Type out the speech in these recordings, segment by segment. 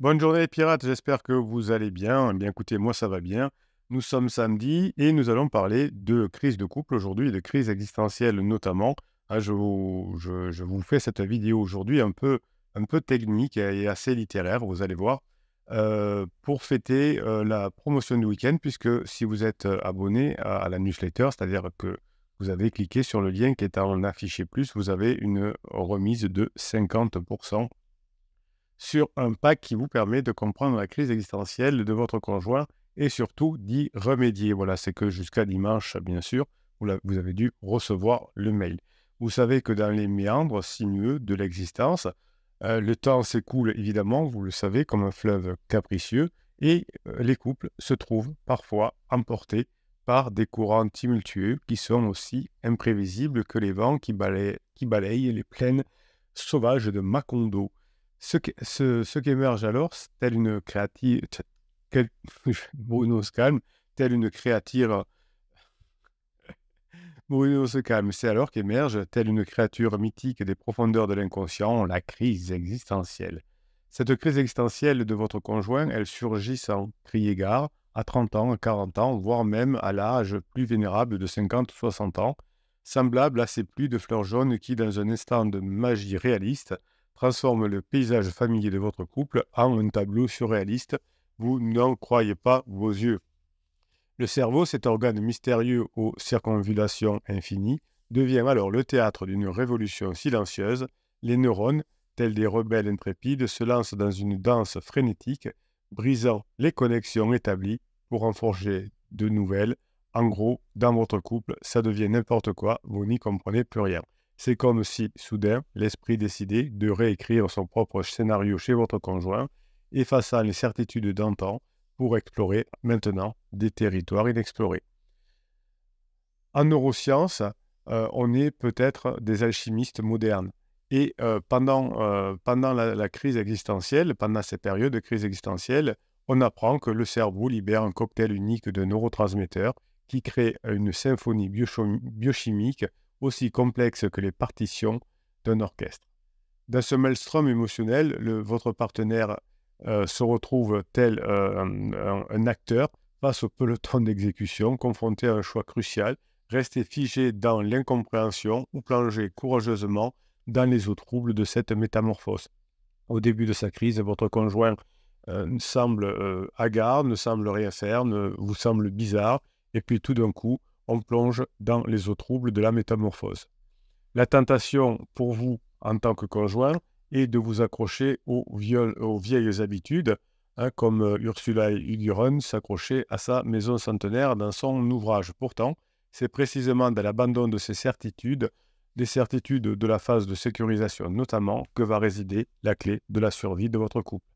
Bonne journée les pirates, j'espère que vous allez bien. Eh bien écoutez, moi ça va bien. Nous sommes samedi et nous allons parler de crise de couple aujourd'hui, de crise existentielle notamment. Je vous fais cette vidéo aujourd'hui un peu technique et assez littéraire, vous allez voir, pour fêter la promotion du week-end, puisque si vous êtes abonné à la newsletter, c'est-à-dire que vous avez cliqué sur le lien qui est en affiché plus, vous avez une remise de 50% sur un pack qui vous permet de comprendre la crise existentielle de votre conjoint et surtout d'y remédier. Voilà, c'est que jusqu'à dimanche, bien sûr, vous avez dû recevoir le mail. Vous savez que dans les méandres sinueux de l'existence, le temps s'écoule évidemment, vous le savez, comme un fleuve capricieux, et les couples se trouvent parfois emportés par des courants tumultueux qui sont aussi imprévisibles que les vents qui balayent les plaines sauvages de Macondo. Ce qu'émerge alors, telle une créature, Bruno se calme, telle une créature, Bruno se calme, c'est alors qu'émerge, telle une créature mythique des profondeurs de l'inconscient, la crise existentielle. Cette crise existentielle de votre conjoint, elle surgit sans crier gare, à 30 ans, à 40 ans, voire même à l'âge plus vénérable de 50 ou 60 ans, semblable à ces pluies de fleurs jaunes qui, dans un instant de magie réaliste, transforment le paysage familier de votre couple en un tableau surréaliste. Vous n'en croyez pas vos yeux. Le cerveau, cet organe mystérieux aux circonvallations infinies, devient alors le théâtre d'une révolution silencieuse. Les neurones, tels des rebelles intrépides, se lancent dans une danse frénétique, brisant les connexions établies pour en forger de nouvelles. En gros, dans votre couple, ça devient n'importe quoi, vous n'y comprenez plus rien. C'est comme si, soudain, l'esprit décidait de réécrire son propre scénario chez votre conjoint, effaçant les certitudes d'antan pour explorer maintenant des territoires inexplorés. En neurosciences, on est peut-être des alchimistes modernes. Et pendant la crise existentielle, pendant ces périodes de crise existentielle, on apprend que le cerveau libère un cocktail unique de neurotransmetteurs qui crée une symphonie biochimique aussi complexe que les partitions d'un orchestre. Dans ce maelstrom émotionnel, votre partenaire se retrouve tel un acteur face au peloton d'exécution, confronté à un choix crucial, rester figé dans l'incompréhension ou plonger courageusement dans les eaux troubles de cette métamorphose. Au début de sa crise, votre conjoint semble hagard, ne semble rien faire, vous semble bizarre, et puis tout d'un coup, on plonge dans les eaux troubles de la métamorphose. La tentation pour vous, en tant que conjoint, est de vous accrocher aux vieilles habitudes, comme Ursula Le Guin s'accrochait à sa maison centenaire dans son ouvrage. Pourtant, c'est précisément dans l'abandon de ces certitudes, des certitudes de la phase de sécurisation notamment, que va résider la clé de la survie de votre couple.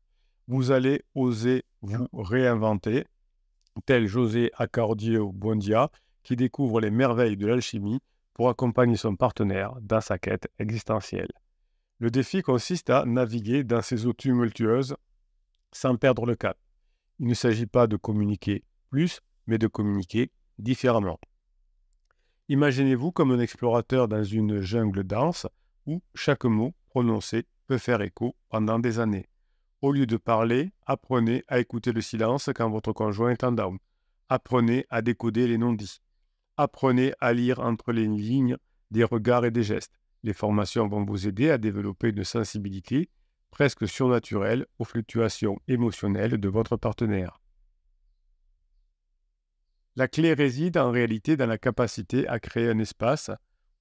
Vous allez oser vous réinventer, tel José Accardio Buondia, qui découvre les merveilles de l'alchimie pour accompagner son partenaire dans sa quête existentielle. Le défi consiste à naviguer dans ces eaux tumultueuses sans perdre le cap. Il ne s'agit pas de communiquer plus, mais de communiquer différemment. Imaginez-vous comme un explorateur dans une jungle dense où chaque mot prononcé peut faire écho pendant des années. Au lieu de parler, apprenez à écouter le silence quand votre conjoint est en down. Apprenez à décoder les non-dits. Apprenez à lire entre les lignes des regards et des gestes. Les formations vont vous aider à développer une sensibilité presque surnaturelle aux fluctuations émotionnelles de votre partenaire. La clé réside en réalité dans la capacité à créer un espace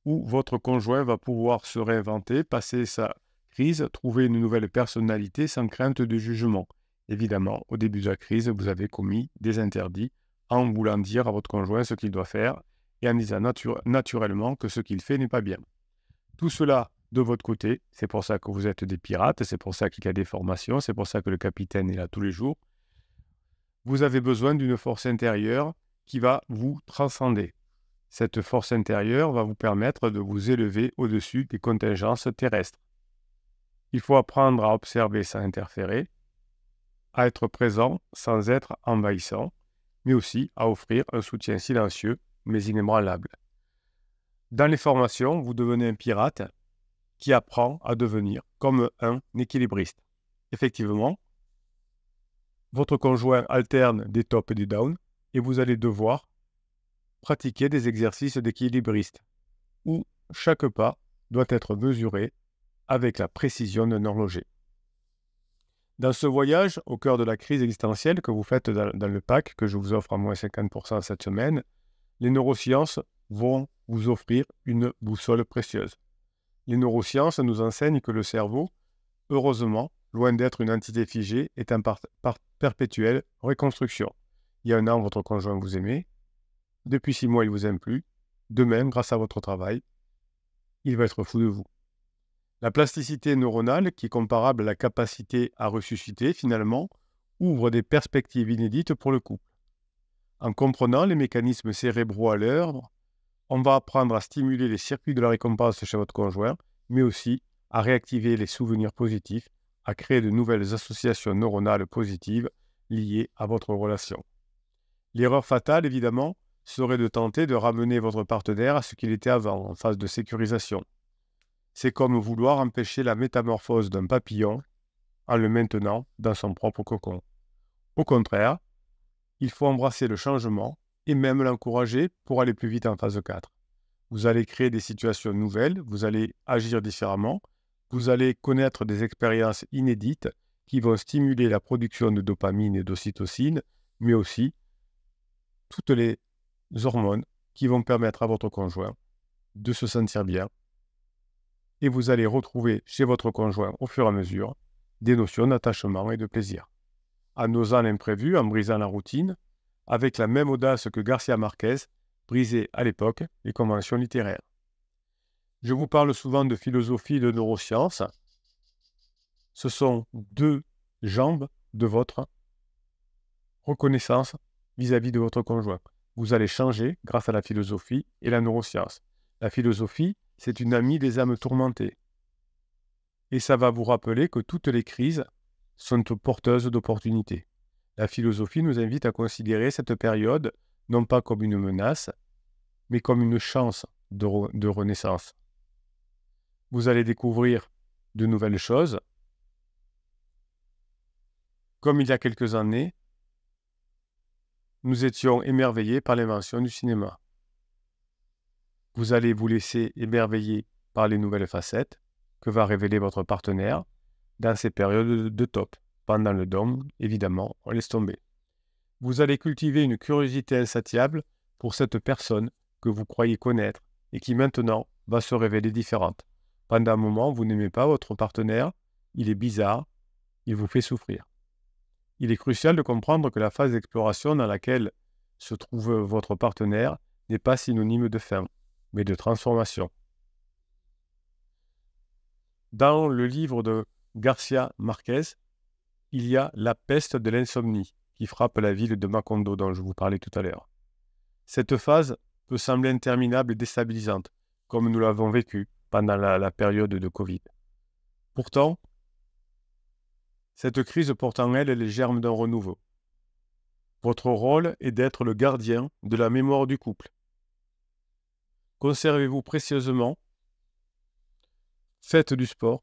où votre conjoint va pouvoir se réinventer, passer sa crise, trouver une nouvelle personnalité sans crainte de jugement. Évidemment, au début de la crise, vous avez commis des interdits en voulant dire à votre conjoint ce qu'il doit faire et en disant naturellement que ce qu'il fait n'est pas bien. Tout cela, de votre côté, c'est pour ça que vous êtes des pirates, c'est pour ça qu'il y a des formations, c'est pour ça que le capitaine est là tous les jours. Vous avez besoin d'une force intérieure qui va vous transcender. Cette force intérieure va vous permettre de vous élever au-dessus des contingences terrestres. Il faut apprendre à observer sans interférer, à être présent sans être envahissant, mais aussi à offrir un soutien silencieux mais inébranlable. Dans les formations, vous devenez un pirate qui apprend à devenir comme un équilibriste. Effectivement, Votre conjoint alterne des tops et des downs et vous allez devoir pratiquer des exercices d'équilibriste où chaque pas doit être mesuré avec la précision d'un horloger. Dans ce voyage au cœur de la crise existentielle que vous faites dans le pack que je vous offre à moins 50% cette semaine, les neurosciences vont vous offrir une boussole précieuse. Les neurosciences nous enseignent que le cerveau, heureusement, loin d'être une entité figée, est en perpétuelle reconstruction. Il y a un an, votre conjoint vous aimait. Depuis 6 mois, il ne vous aime plus. Demain, grâce à votre travail, il va être fou de vous. La plasticité neuronale, qui est comparable à la capacité à ressusciter, finalement, ouvre des perspectives inédites pour le couple. En comprenant les mécanismes cérébraux à l'œuvre, on va apprendre à stimuler les circuits de la récompense chez votre conjoint, mais aussi à réactiver les souvenirs positifs, à créer de nouvelles associations neuronales positives liées à votre relation. L'erreur fatale, évidemment, serait de tenter de ramener votre partenaire à ce qu'il était avant, en phase de sécurisation. C'est comme vouloir empêcher la métamorphose d'un papillon en le maintenant dans son propre cocon. Au contraire, il faut embrasser le changement et même l'encourager pour aller plus vite en phase 4. Vous allez créer des situations nouvelles, vous allez agir différemment, vous allez connaître des expériences inédites qui vont stimuler la production de dopamine et d'ocytocine, mais aussi toutes les hormones qui vont permettre à votre conjoint de se sentir bien. Et vous allez retrouver chez votre conjoint au fur et à mesure des notions d'attachement et de plaisir. En osant l'imprévu, en brisant la routine, avec la même audace que Garcia Marquez brisait à l'époque les conventions littéraires. Je vous parle souvent de philosophie et de neurosciences. Ce sont 2 jambes de votre reconnaissance vis-à-vis de votre conjoint. Vous allez changer grâce à la philosophie et la neuroscience. La philosophie, c'est une amie des âmes tourmentées. Et ça va vous rappeler que toutes les crises sont porteuses d'opportunités. La philosophie nous invite à considérer cette période non pas comme une menace, mais comme une chance de renaissance. Vous allez découvrir de nouvelles choses. Comme il y a quelques années, nous étions émerveillés par l'invention du cinéma. Vous allez vous laisser émerveiller par les nouvelles facettes que va révéler votre partenaire dans ces périodes de top. Pendant le down, évidemment, on laisse tomber. Vous allez cultiver une curiosité insatiable pour cette personne que vous croyez connaître et qui maintenant va se révéler différente. Pendant un moment, vous n'aimez pas votre partenaire, il est bizarre, il vous fait souffrir. Il est crucial de comprendre que la phase d'exploration dans laquelle se trouve votre partenaire n'est pas synonyme de fin, mais de transformation. Dans le livre de Garcia Marquez, il y a la peste de l'insomnie qui frappe la ville de Macondo dont je vous parlais tout à l'heure. Cette phase peut sembler interminable et déstabilisante, comme nous l'avons vécu pendant la période de Covid. Pourtant, cette crise porte en elle les germes d'un renouveau. Votre rôle est d'être le gardien de la mémoire du couple. Conservez-vous précieusement, faites du sport,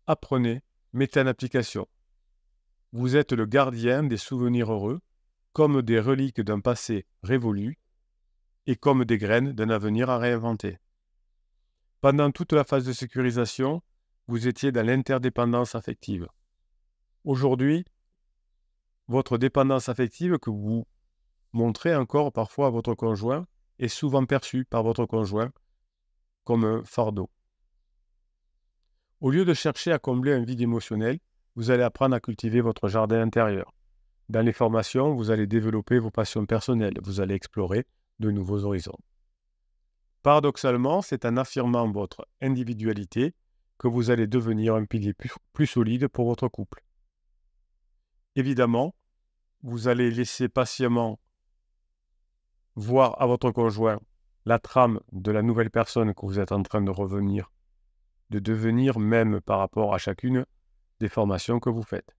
apprenez, mettez en application. Vous êtes le gardien des souvenirs heureux, comme des reliques d'un passé révolu et comme des graines d'un avenir à réinventer. Pendant toute la phase de sécurisation, vous étiez dans l'interdépendance affective. Aujourd'hui, votre dépendance affective que vous montrez encore parfois à votre conjoint est souvent perçue par votre conjoint comme un fardeau. Au lieu de chercher à combler un vide émotionnel, vous allez apprendre à cultiver votre jardin intérieur. Dans les formations, vous allez développer vos passions personnelles, vous allez explorer de nouveaux horizons. Paradoxalement, c'est en affirmant votre individualité que vous allez devenir un pilier plus solide pour votre couple. Évidemment, vous allez laisser patiemment voir à votre conjoint la trame de la nouvelle personne que vous êtes en train de devenir même par rapport à chacune des formations que vous faites.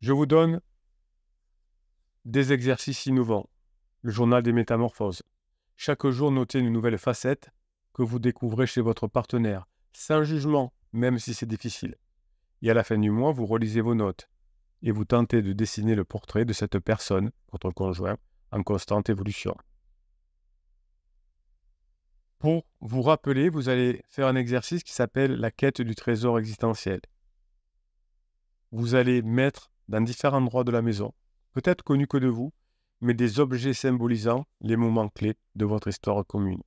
Je vous donne des exercices innovants, le journal des métamorphoses. Chaque jour, notez une nouvelle facette que vous découvrez chez votre partenaire, sans jugement, même si c'est difficile. Et à la fin du mois, vous relisez vos notes. et vous tentez de dessiner le portrait de cette personne, votre conjoint, en constante évolution. Pour vous rappeler, vous allez faire un exercice qui s'appelle la quête du trésor existentiel. Vous allez mettre dans différents endroits de la maison, peut-être connus que de vous, mais des objets symbolisant les moments clés de votre histoire commune.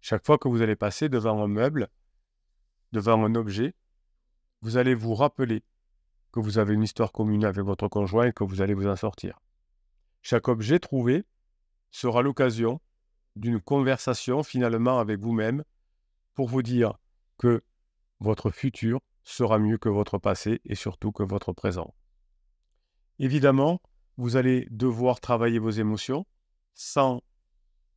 Chaque fois que vous allez passer devant un meuble, devant un objet, vous allez vous rappeler que vous avez une histoire commune avec votre conjoint et que vous allez vous en sortir. Chaque objet trouvé sera l'occasion d'une conversation finalement avec vous-même pour vous dire que votre futur sera mieux que votre passé et surtout que votre présent. Évidemment, vous allez devoir travailler vos émotions sans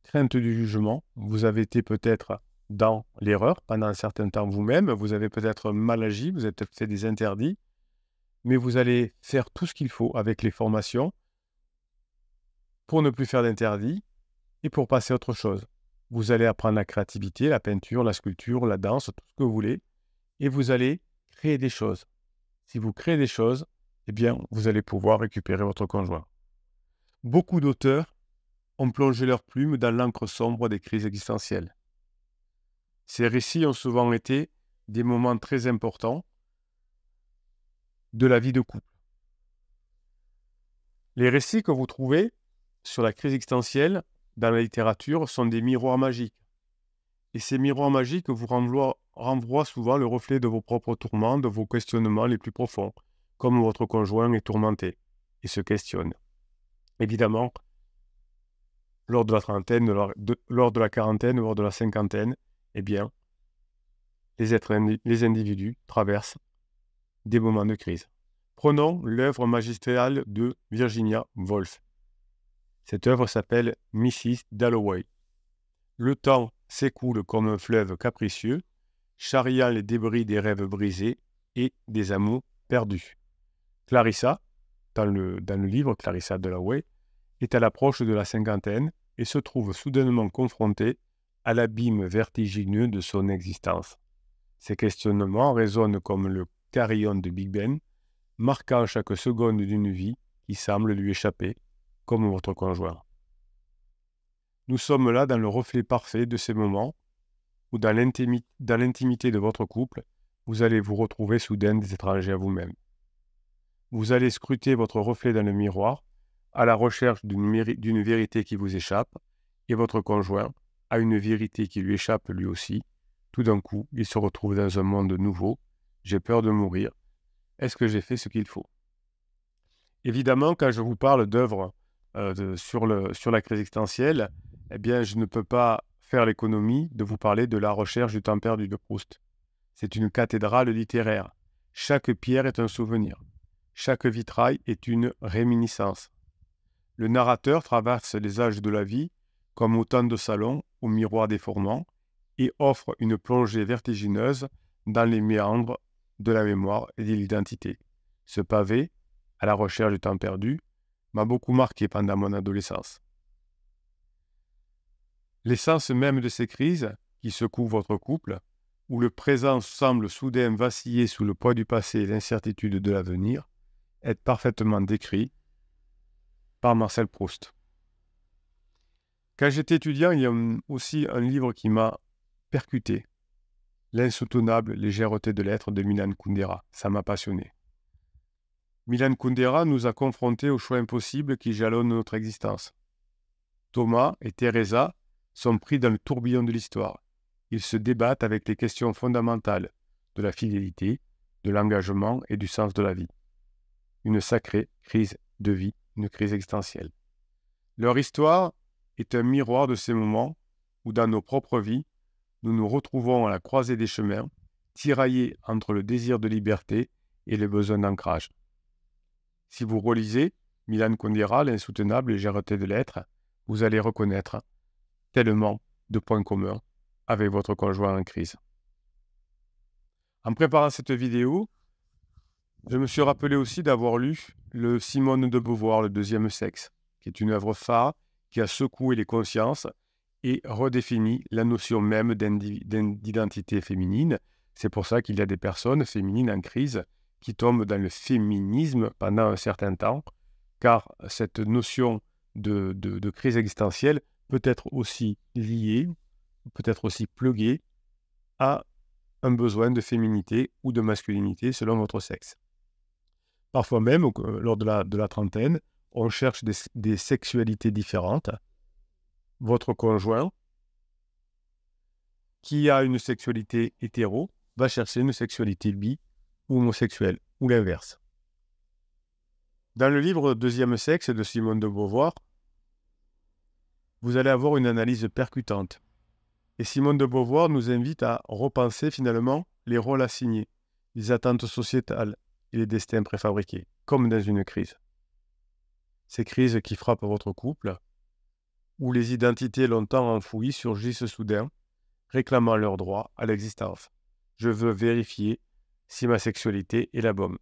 crainte du jugement. Vous avez été peut-être dans l'erreur pendant un certain temps vous-même, vous avez peut-être mal agi, vous avez peut-être fait des interdits, mais vous allez faire tout ce qu'il faut avec les formations pour ne plus faire d'interdits et pour passer à autre chose. Vous allez apprendre la créativité, la peinture, la sculpture, la danse, tout ce que vous voulez, et vous allez créer des choses. Si vous créez des choses, eh bien, vous allez pouvoir récupérer votre conjoint. Beaucoup d'auteurs ont plongé leurs plumes dans l'encre sombre des crises existentielles. Ces récits ont souvent été des moments très importants de la vie de couple. Les récits que vous trouvez sur la crise existentielle dans la littérature sont des miroirs magiques. Et ces miroirs magiques vous renvoient souvent le reflet de vos propres tourments, de vos questionnements les plus profonds, comme votre conjoint est tourmenté et se questionne. Évidemment, lors de la trentaine, lors de la quarantaine, lors de la cinquantaine, eh bien, les individus traversent des moments de crise. Prenons l'œuvre magistrale de Virginia Woolf. Cette œuvre s'appelle Mrs. Dalloway. Le temps s'écoule comme un fleuve capricieux, charriant les débris des rêves brisés et des amours perdus. Clarissa, dans le livre Clarissa Dalloway, est à l'approche de la cinquantaine et se trouve soudainement confrontée à l'abîme vertigineux de son existence. Ces questionnements résonnent comme le carillon de Big Ben, marquant chaque seconde d'une vie qui semble lui échapper, comme votre conjoint. Nous sommes là dans le reflet parfait de ces moments où, dans l'intimité de votre couple, vous allez vous retrouver soudain des étrangers à vous-même. Vous allez scruter votre reflet dans le miroir, à la recherche d'une vérité qui vous échappe, et votre conjoint a une vérité qui lui échappe lui aussi. Tout d'un coup, il se retrouve dans un monde nouveau. J'ai peur de mourir. Est-ce que j'ai fait ce qu'il faut? Évidemment, quand je vous parle d'œuvres sur la crise existentielle, eh bien, je ne peux pas faire l'économie de vous parler de La recherche du temps perdu de Proust. C'est une cathédrale littéraire. Chaque pierre est un souvenir. Chaque vitrail est une réminiscence. Le narrateur traverse les âges de la vie comme autant de salons au miroir déformant et offre une plongée vertigineuse dans les méandres de la mémoire et de l'identité. Ce pavé, à la recherche du temps perdu, m'a beaucoup marqué pendant mon adolescence. L'essence même de ces crises, qui secouent votre couple, où le présent semble soudain vaciller sous le poids du passé et l'incertitude de l'avenir, est parfaitement décrit par Marcel Proust. Quand j'étais étudiant, il y a aussi un livre qui m'a percuté, L'insoutenable légèreté de l'être de Milan Kundera. Ça m'a passionné. Milan Kundera nous a confrontés aux choix impossibles qui jalonnent notre existence. Thomas et Teresa sont pris dans le tourbillon de l'histoire. Ils se débattent avec les questions fondamentales de la fidélité, de l'engagement et du sens de la vie. Une sacrée crise de vie, une crise existentielle. Leur histoire est un miroir de ces moments où dans nos propres vies, nous nous retrouvons à la croisée des chemins, tiraillés entre le désir de liberté et le besoin d'ancrage. Si vous relisez Milan Kundera, L'insoutenable légèreté de l'être, vous allez reconnaître tellement de points communs avec votre conjoint en crise. En préparant cette vidéo, je me suis rappelé aussi d'avoir lu le Simone de Beauvoir, Le deuxième sexe, qui est une œuvre phare qui a secoué les consciences et redéfini la notion même d'identité féminine. C'est pour ça qu'il y a des personnes féminines en crise qui tombe dans le féminisme pendant un certain temps, car cette notion de crise existentielle peut être aussi liée, peut être aussi pluguée à un besoin de féminité ou de masculinité selon votre sexe. Parfois même, lors de la trentaine, on cherche des sexualités différentes. Votre conjoint, qui a une sexualité hétéro, va chercher une sexualité bi ou homosexuelle, ou l'inverse. Dans le livre Deuxième sexe de Simone de Beauvoir, vous allez avoir une analyse percutante. Et Simone de Beauvoir nous invite à repenser finalement les rôles assignés, les attentes sociétales et les destins préfabriqués, comme dans une crise. Ces crises qui frappent votre couple, où les identités longtemps enfouies surgissent soudain, réclamant leur droit à l'existence. Je veux vérifier si ma sexualité est la bonne.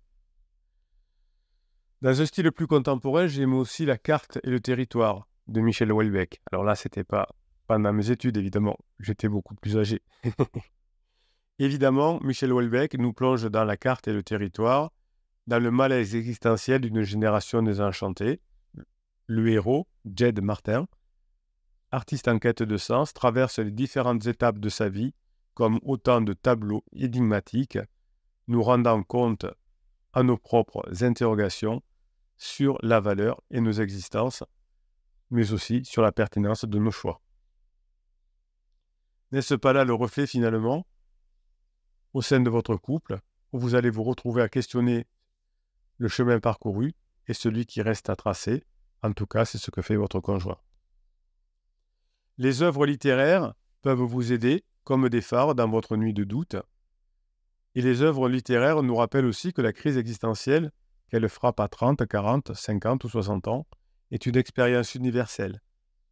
Dans un style plus contemporain, j'aime aussi La carte et le territoire de Michel Houellebecq. Alors là, c'était pas pendant mes études, évidemment. J'étais beaucoup plus âgé. Évidemment, Michel Houellebecq nous plonge dans La carte et le territoire, dans le malaise existentiel d'une génération désenchantée. Le héros, Jed Martin, artiste en quête de sens, traverse les différentes étapes de sa vie comme autant de tableaux énigmatiques, nous rendant compte à nos propres interrogations sur la valeur et nos existences, mais aussi sur la pertinence de nos choix. N'est-ce pas là le reflet finalement, au sein de votre couple, où vous allez vous retrouver à questionner le chemin parcouru et celui qui reste à tracer? En tout cas, c'est ce que fait votre conjoint. Les œuvres littéraires peuvent vous aider comme des phares dans votre nuit de doute. Et les œuvres littéraires nous rappellent aussi que la crise existentielle, qu'elle frappe à 30, 40, 50 ou 60 ans, est une expérience universelle,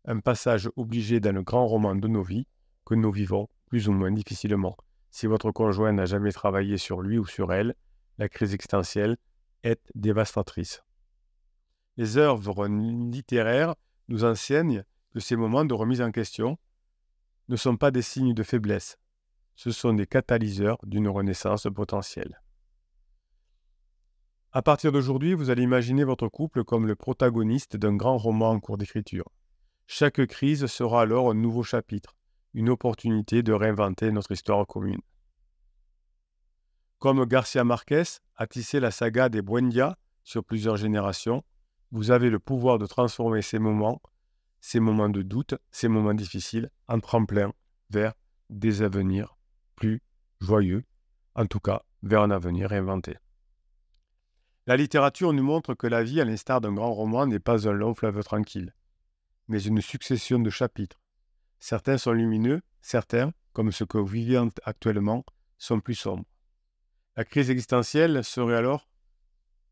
un passage obligé dans le grand roman de nos vies que nous vivons plus ou moins difficilement. Si votre conjoint n'a jamais travaillé sur lui ou sur elle, la crise existentielle est dévastatrice. Les œuvres littéraires nous enseignent que ces moments de remise en question ne sont pas des signes de faiblesse, ce sont des catalyseurs d'une renaissance potentielle. À partir d'aujourd'hui, vous allez imaginer votre couple comme le protagoniste d'un grand roman en cours d'écriture. Chaque crise sera alors un nouveau chapitre, une opportunité de réinventer notre histoire commune. Comme Garcia Marquez a tissé la saga des Buendia sur plusieurs générations, vous avez le pouvoir de transformer ces moments de doute, ces moments difficiles, en tremplin vers des avenirs plus joyeux, en tout cas vers un avenir réinventé. La littérature nous montre que la vie, à l'instar d'un grand roman, n'est pas un long fleuve tranquille, mais une succession de chapitres. Certains sont lumineux, certains, comme ce que vous vivez actuellement, sont plus sombres. La crise existentielle serait alors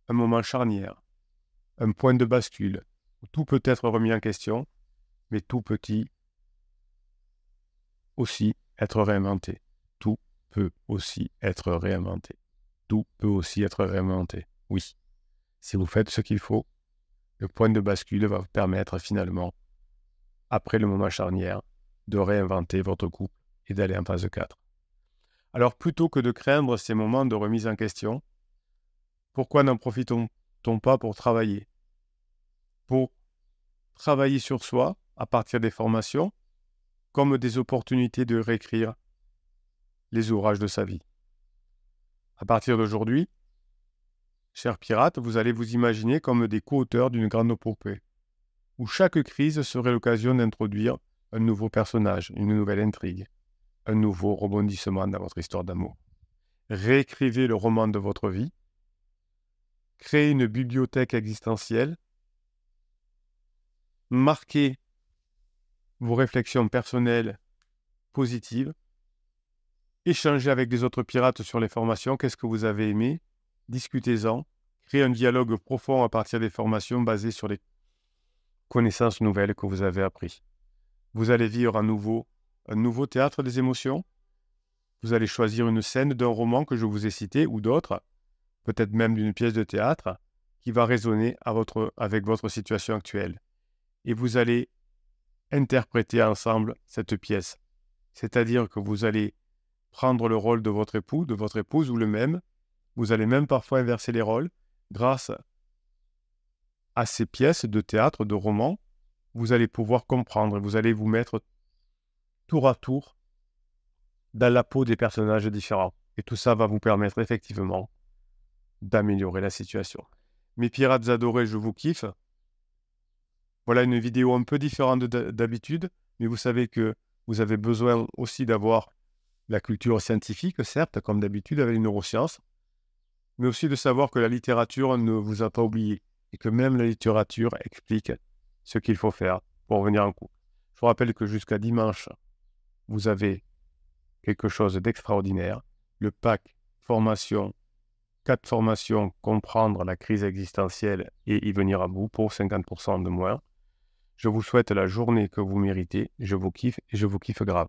un moment charnière, un point de bascule, où tout peut être remis en question, mais tout peut aussi être réinventé. Tout peut aussi être réinventé. Tout peut aussi être réinventé. Oui, si vous faites ce qu'il faut, le point de bascule va vous permettre finalement, après le moment charnière, de réinventer votre couple et d'aller en phase 4. Alors plutôt que de craindre ces moments de remise en question, pourquoi n'en profitons-t-on pas pour travailler sur soi à partir des formations, comme des opportunités de réécrire les ouvrages de sa vie. À partir d'aujourd'hui, chers pirates, vous allez vous imaginer comme des co-auteurs d'une grande épopée, où chaque crise serait l'occasion d'introduire un nouveau personnage, une nouvelle intrigue, un nouveau rebondissement dans votre histoire d'amour. Réécrivez le roman de votre vie, créez une bibliothèque existentielle, marquez vos réflexions personnelles positives, échangez avec les autres pirates sur les formations, qu'est-ce que vous avez aimé, discutez-en, créez un dialogue profond à partir des formations basées sur les connaissances nouvelles que vous avez apprises. Vous allez vivre un nouveau théâtre des émotions. Vous allez choisir une scène d'un roman que je vous ai cité ou d'autres, peut-être même d'une pièce de théâtre, qui va résonner avec votre situation actuelle. Et vous allez interpréter ensemble cette pièce. C'est-à-dire que vous allez prendre le rôle de votre époux, de votre épouse ou le même, Vous allez même parfois inverser les rôles. Grâce à ces pièces de théâtre, de romans, vous allez pouvoir comprendre, vous allez vous mettre tour à tour dans la peau des personnages différents. Et tout ça va vous permettre effectivement d'améliorer la situation. Mes pirates adorés, je vous kiffe. Voilà une vidéo un peu différente d'habitude, mais vous savez que vous avez besoin aussi d'avoir la culture scientifique, certes, comme d'habitude avec les neurosciences, mais aussi de savoir que la littérature ne vous a pas oublié et que même la littérature explique ce qu'il faut faire pour revenir en couple. Je vous rappelle que jusqu'à dimanche, vous avez quelque chose d'extraordinaire. Le pack formation, 4 formations, comprendre la crise existentielle et y venir à bout pour 50% de moins. Je vous souhaite la journée que vous méritez. Je vous kiffe et je vous kiffe grave.